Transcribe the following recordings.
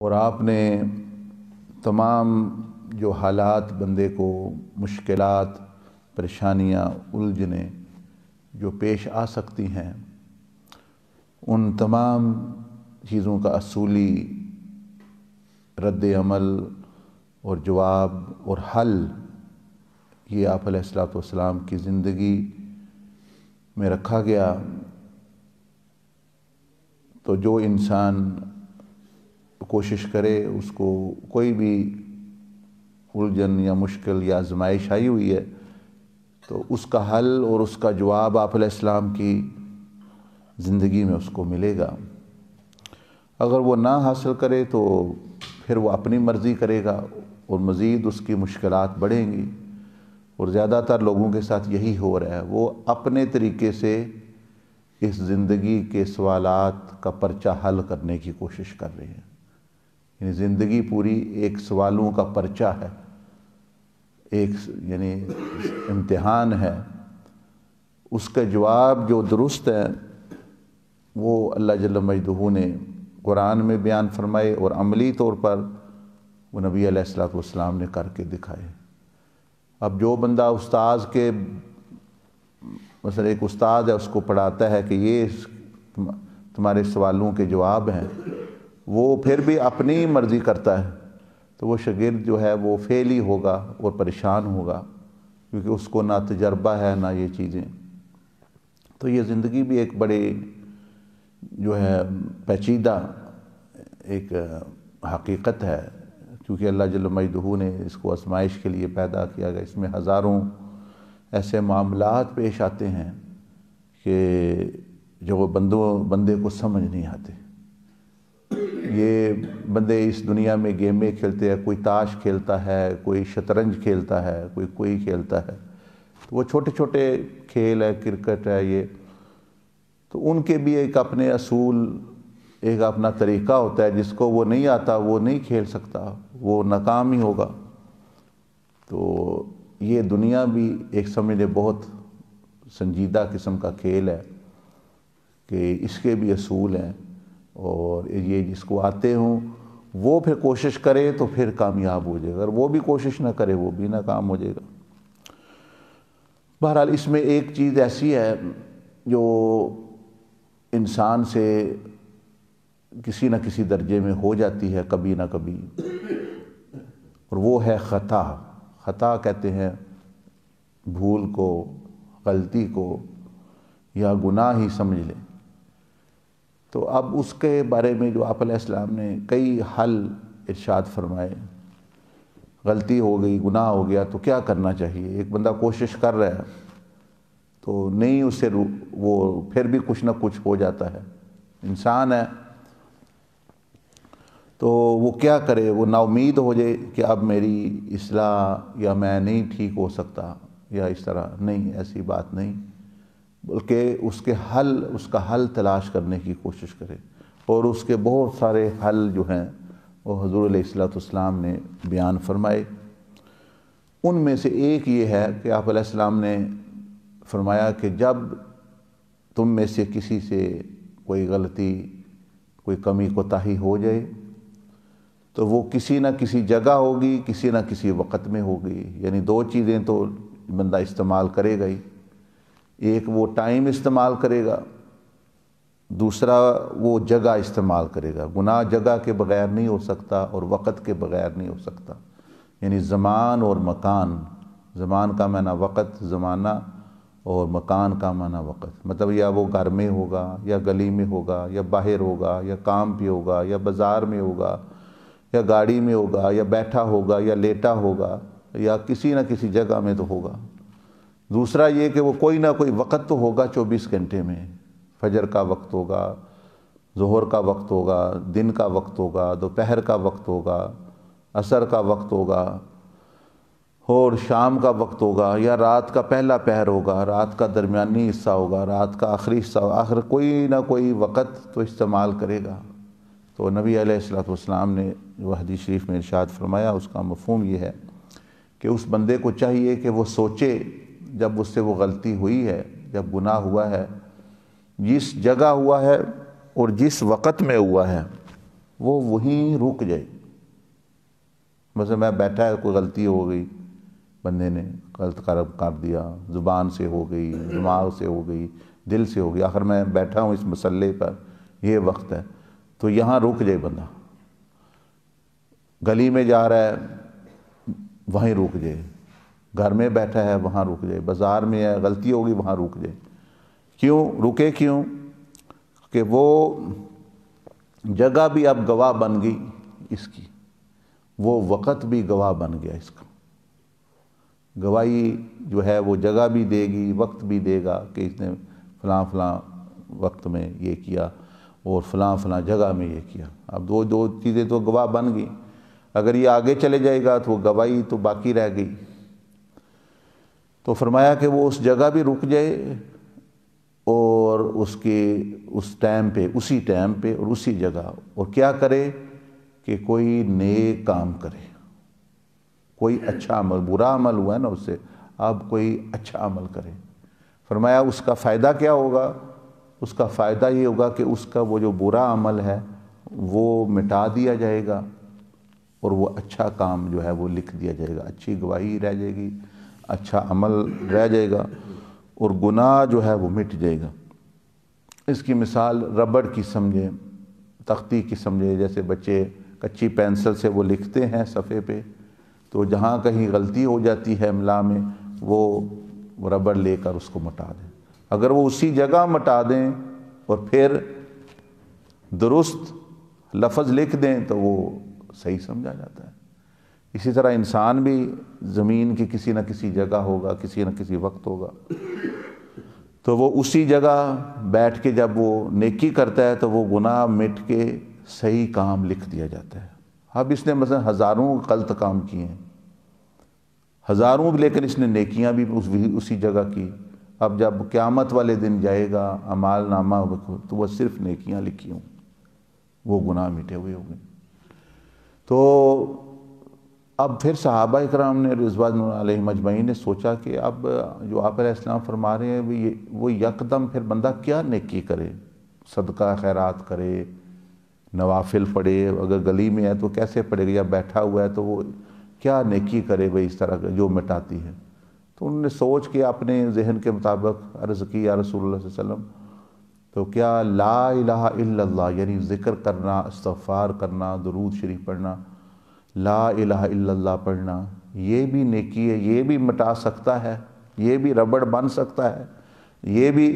اور آپ نے تمام جو حالات بندے کو مشکلات، پریشانیاں، الجھنیں جو پیش آ سکتی ہیں، ان تمام چیزوں کا اصولی رد عمل اور جواب اور حل یہ آپ علیہ الصلوۃ والسلام کی زندگی میں رکھا گیا۔ تو جو انسان کوشش کرے، اس کو کوئی بھی الجھن یا مشکل یا آزمائش آئی ہوئی ہے تو اس کا حل اور اس کا جواب آپ علیہ السلام کی زندگی میں اس کو ملے گا۔ اگر وہ نہ حاصل کرے تو پھر وہ اپنی مرضی کرے گا اور مزید اس کی مشکلات بڑھیں گی، اور زیادہ تر لوگوں کے ساتھ یہی ہو رہا ہے، وہ اپنے طریقے سے اس زندگی کے سوالات کا پرچہ حل کرنے کی کوشش کر رہے ہیں۔ یعنی زندگی پوری ایک سوالوں کا پرچہ ہے، ایک یعنی امتحان ہے۔ اس کا جواب جو درست ہے وہ اللہ جل مجدہ نے قرآن میں بیان فرمائے، اور عملی طور پر وہ نبی علیہ الصلوۃ والسلام نے کر کے دکھائے۔ اب جو بندہ استاذ کے مثلا ایک استاد ہے، اس کو پڑھاتا ہے کہ یہ تمہارے سوالوں کے جواب ہیں، وہ پھر بھی اپنی مرضی کرتا ہے تو وہ شاگرد جو ہے وہ فیل ہی ہوگا اور پریشان ہوگا، کیونکہ اس کو نہ تجربہ ہے نہ یہ چیزیں۔ تو یہ زندگی بھی ایک بڑے جو ہے پیچیدہ ایک حقیقت ہے، کیونکہ اللہ جل مجدہ نے اس کو آزمائش کے لیے پیدا کیا گیا۔ اس میں ہزاروں ایسے معاملات پیش آتے ہیں کہ جو بندے کو سمجھ نہیں آتے۔ یہ بندے اس دنیا میں گیمیں کھیلتے ہیں، کوئی تاش کھیلتا ہے، کوئی شطرنج کھیلتا ہے، کوئی کھیلتا ہے، تو وہ چھوٹے چھوٹے کھیل ہے، کرکٹ ہے، یہ تو ان کے بھی ایک اپنے اصول، ایک اپنا طریقہ ہوتا ہے۔ جس کو وہ نہیں آتا وہ نہیں کھیل سکتا، وہ ناکام ہی ہوگا۔ تو یہ دنیا بھی ایک سمجھے بہت سنجیدہ قسم کا کھیل ہے کہ اس کے بھی اصول ہیں، اور یہ جس کو آتے ہوں وہ پھر کوشش کرے تو پھر کامیاب ہو جائے گا، اگر وہ بھی کوشش نہ کرے وہ بھی ناکام ہو جائے گا۔ بہرحال اس میں ایک چیز ایسی ہے جو انسان سے کسی نہ کسی درجے میں ہو جاتی ہے کبھی نہ کبھی، اور وہ ہے خطا۔ خطا کہتے ہیں بھول کو، غلطی کو، یا گناہ ہی سمجھ لیں۔ تو اب اس کے بارے میں جو آپ علیہ السلام نے کئی حل ارشاد فرمائے۔ غلطی ہو گئی، گناہ ہو گیا تو کیا کرنا چاہیے؟ ایک بندہ کوشش کر رہا ہے تو نہیں، اس سے وہ پھر بھی کچھ نہ کچھ ہو جاتا ہے، انسان ہے، تو وہ کیا کرے؟ وہ نا امید ہو جائے کہ اب میری اصلاح یا میں نہیں ٹھیک ہو سکتا یا اس طرح؟ نہیں، ایسی بات نہیں، بلکہ اس کا حل تلاش کرنے کی کوشش کرے، اور اس کے بہت سارے حل جو ہیں وہ حضور علیہ الصلوۃ والسلام نے بیان فرمائے۔ ان میں سے ایک یہ ہے کہ آپ علیہ السلام نے فرمایا کہ جب تم میں سے کسی سے کوئی غلطی، کوئی کمی کوتاہی ہو جائے تو وہ کسی نہ کسی جگہ ہوگی، کسی نہ کسی وقت میں ہوگی۔ یعنی دو چیزیں تو بندہ استعمال کرے گا ہی، ایک وہ ٹائم استعمال کرے گا، دوسرا وہ جگہ استعمال کرے گا۔ گناہ جگہ کے بغیر نہیں ہو سکتا اور وقت کے بغیر نہیں ہو سکتا۔ یعنی زمان اور مکان، زمان کا معنی وقت، زمانہ، اور مکان کا معنی وقت، مطلب یا وہ گھر میں ہوگا یا گلی میں ہوگا یا باہر ہوگا یا کام پہ ہوگا یا بازار میں ہوگا یا گاڑی میں ہوگا یا بیٹھا ہوگا یا لیٹا ہوگا یا کسی نہ کسی جگہ میں تو ہوگا۔ دوسرا یہ کہ وہ کوئی نہ کوئی وقت تو ہوگا 24 گھنٹے میں، فجر کا وقت ہوگا، ظہر کا وقت ہوگا، دن کا وقت ہوگا، دوپہر کا وقت ہوگا، عصر کا وقت ہوگا، اور شام کا وقت ہوگا، یا رات کا پہلا پہر ہوگا، رات کا درمیانی حصہ ہوگا، رات کا آخری حصہ ہوگا، آخر کوئی نہ کوئی وقت تو استعمال کرے گا۔ تو نبی علیہ الصلوۃ والسلام نے جو حدیث شریف میں ارشاد فرمایا، اس کا مفہوم یہ ہے کہ اس بندے کو چاہیے کہ وہ سوچے جب اس سے وہ غلطی ہوئی ہے، جب گناہ ہوا ہے، جس جگہ ہوا ہے اور جس وقت میں ہوا ہے، وہ وہیں رک جائے. مثلا میں بیٹھا ہے، کوئی غلطی ہو گئی، بندے نے غلط کر دیا، زبان سے ہو گئی، دماغ سے ہو گئی، دل سے ہو گئی، آخر میں بیٹھا ہوں اس مسئلے پر، یہ وقت ہے، تو یہاں رک جائے بندہ. گلی میں جا رہا ہے وہیں رک جائے، گھر میں بیٹھا ہے وہاں رک جائے، بازار میں ہے غلطی ہوگی وہاں رک جائے. کیوں رکے؟ کیوں کہ وہ جگہ بھی اب گواہ بن گئی اس کی، وہ وقت بھی گواہ بن گیا اس کا. گواہی جو ہے وہ جگہ بھی دے گی، وقت بھی دے گا کہ اس نے فلاں فلاں وقت میں یہ کیا اور فلاں فلاں جگہ میں یہ کیا. اب دو چیزیں تو گواہ بن گئی. اگر یہ آگے چلے جائے گا تو وہ گواہی تو باقی رہ گئی. تو فرمایا کہ وہ اس جگہ بھی رک جائے اور اس ٹائم پہ، اسی ٹائم پہ اور اسی جگہ، اور کیا کرے کہ کوئی نیک کام کرے، کوئی اچھا عمل. برا عمل ہوا ہے نا اس سے، اب کوئی اچھا عمل کرے. فرمایا اس کا فائدہ کیا ہوگا؟ اس کا فائدہ یہ ہوگا کہ اس کا وہ جو برا عمل ہے وہ مٹا دیا جائے گا اور وہ اچھا کام جو ہے وہ لکھ دیا جائے گا، اچھی گواہی رہ جائے گی، اچھا عمل رہ جائے گا اور گناہ جو ہے وہ مٹ جائے گا. اس کی مثال ربڑ کی سمجھے، تختی کی سمجھے. جیسے بچے کچی پینسل سے وہ لکھتے ہیں صفحے پہ، تو جہاں کہیں غلطی ہو جاتی ہے املا میں، وہ ربڑ لے کر اس کو مٹا دیں. اگر وہ اسی جگہ مٹا دیں اور پھر درست لفظ لکھ دیں تو وہ صحیح سمجھا جاتا ہے. اسی طرح انسان بھی زمین کی کسی نہ کسی جگہ ہوگا، کسی نہ کسی وقت ہوگا، تو وہ اسی جگہ بیٹھ کے جب وہ نیکی کرتا ہے تو وہ گناہ مٹ کے صحیح کام لکھ دیا جاتا ہے. اب اس نے مثلا ہزاروں غلط کام کیے ہیں، ہزاروں، لیکن اس نے نیکیاں بھی اسی جگہ کی. اب جب قیامت والے دن جائے گا اعمال نامہ تو وہ صرف نیکیاں لکھی ہوں، وہ گناہ مٹے ہوئے ہوں گے. تو اب پھر صحابہ اکرام نے رضوان اللہ علیہم اجمعین نے سوچا کہ اب جو آپ علیہ السلام فرما رہے ہیں وہ یکدم پھر بندہ کیا نیکی کرے؟ صدقہ خیرات کرے، نوافل پڑھے، اگر گلی میں ہے تو کیسے پڑھے گا، یا بیٹھا ہوا ہے تو وہ کیا نیکی کرے بھائی اس طرح جو مٹاتی ہے؟ تو انہوں نے سوچ کے اپنے ذہن کے مطابق عرض کی یا رسول اللہ صلی اللہ علیہ وسلم، تو کیا لا الہ الا اللہ یعنی ذکر کرنا، استغفار کرنا، درود شریف پڑھنا، لا الہ الا اللہ پڑھنا، یہ بھی نیکی ہے، یہ بھی مٹا سکتا ہے، یہ بھی ربڑ بن سکتا ہے، یہ بھی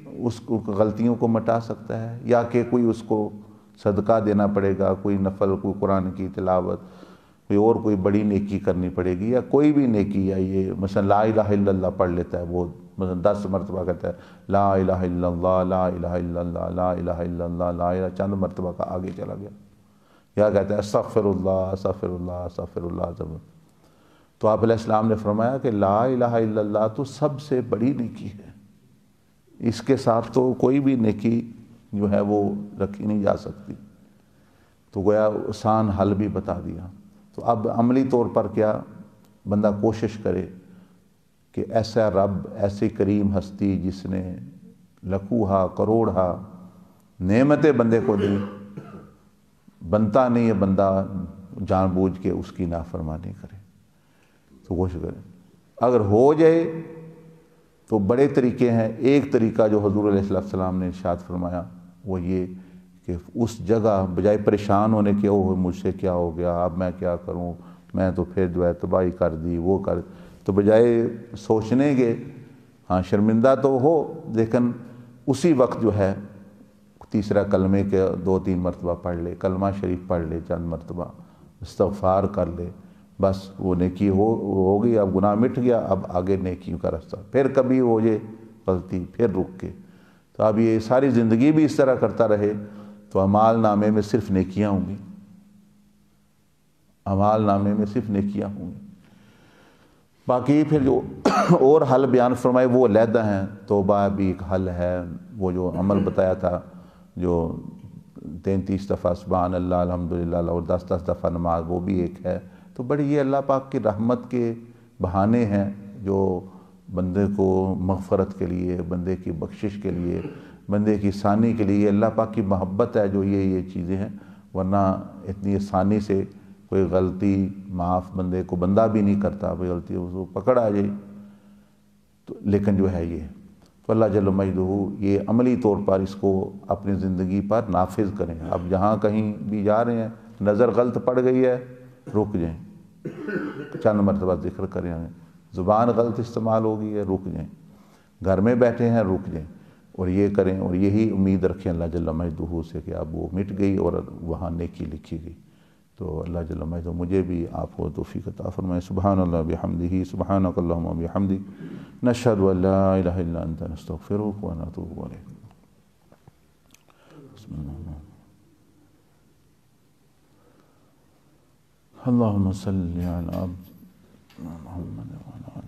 اس غلطیوں کو مٹا سکتا ہے؟ یا کہ کوئی اس کو صدقہ دینا پڑے گا، کوئی نفل، کوئی قرآن کی تلاوت، کوئی بڑی نیکی کرنی پڑے گی، یا کوئی بھی نیکی ہے؟ یہ مثلا لا الہ الا اللہ پڑھ لیتا ہے، وہ مثلا 10 مرتبہ کہتا ہے لا الہ الا اللہ، لا الہ الا اللہ، لا الہ الا اللہ، لا الہ، چند مرتبہ کا آگے چلا گیا. یا کہتا ہے استغفر اللہ، استغفر اللہ، استغفر اللہ. تو آپ علیہ السلام نے فرمایا کہ لا الہ الا اللہ تو سب سے بڑی نیکی ہے، اس کے ساتھ تو کوئی بھی نیکی جو ہے وہ رکھی نہیں جا سکتی. تو گویا آسان حل بھی بتا دیا. تو اب عملی طور پر کیا بندہ کوشش کرے کہ ایسا رب، ایسی کریم ہستی جس نے لکھوہا کروڑہا نعمتیں بندے کو دی، بنتا نہیں ہے بندہ جان بوجھ کے اس کی نافرمانی کرے. تو کوشش کرے. اگر ہو جائے تو بڑے طریقے ہیں. ایک طریقہ جو حضور علیہ السلام نے ارشاد فرمایا وہ یہ کہ اس جگہ بجائے پریشان ہونے کے اوہ مجھ سے کیا ہو گیا، اب میں کیا کروں، میں تو پھر جو ہے تباہی کر دی، وہ کر، تو بجائے سوچنے کے ہاں شرمندہ تو ہو، لیکن اسی وقت جو ہے تیسرا کلمے کے 2-3 مرتبہ پڑھ لے، کلمہ شریف پڑھ لے چند مرتبہ، استغفار کر لے، بس وہ نیکی ہو گئی، اب گناہ مٹ گیا، اب آگے نیکیوں کا راستہ. پھر کبھی ہو جائے غلطی پھر رک کے، تو اب یہ ساری زندگی بھی اس طرح کرتا رہے تو اعمال نامے میں صرف نیکیاں ہوں گی، اعمال نامے میں صرف نیکیاں ہوں گی. باقی پھر جو اور حل بیان فرمائے وہ علیحدہ ہیں. توبہ بھی ایک حل ہے، وہ جو عمل بتایا تھا جو 33 دفعہ سبحان اللہ الحمدللہ اور 10 دفعہ نماز، وہ بھی ایک ہے. تو بڑی یہ اللہ پاک کی رحمت کے بہانے ہیں جو بندے کو مغفرت کے لیے، بندے کی بخشش کے لیے، بندے کی ثانی کے لیے، اللہ پاک کی محبت ہے جو یہ چیزیں ہیں ورنہ اتنی آسانی سے کوئی غلطی معاف بندے کو بندہ بھی نہیں کرتا، کوئی غلطی اس کو پکڑ آ جائے تو، لیکن جو ہے یہ تو اللہ جل مجدہ یہ عملی طور پر اس کو اپنی زندگی پر نافذ کریں۔ اب جہاں کہیں بھی جا رہے ہیں، نظر غلط پڑ گئی ہے، رک جائیں، چند مرتبہ ذکر کریں، زبان غلط استعمال ہو گئی ہے، رک جائیں، گھر میں بیٹھے ہیں، رک جائیں، اور یہ کریں، اور یہی امید رکھیں اللہ جل مجدہ سے کہ اب وہ مٹ گئی اور وہاں نیکی لکھی گئی۔ تو اللہ جل مجدہ مجھے بھی آپ کو توفیق عطا فرمائے۔ سبحان اللہ بحمدہ، سبحانک اللہم وبحمدک، نشہد ان لا الہ الا انت، نستغفرک ونتوب الیک۔ بسم اللہ، اللہم صلی علی محمد وعلی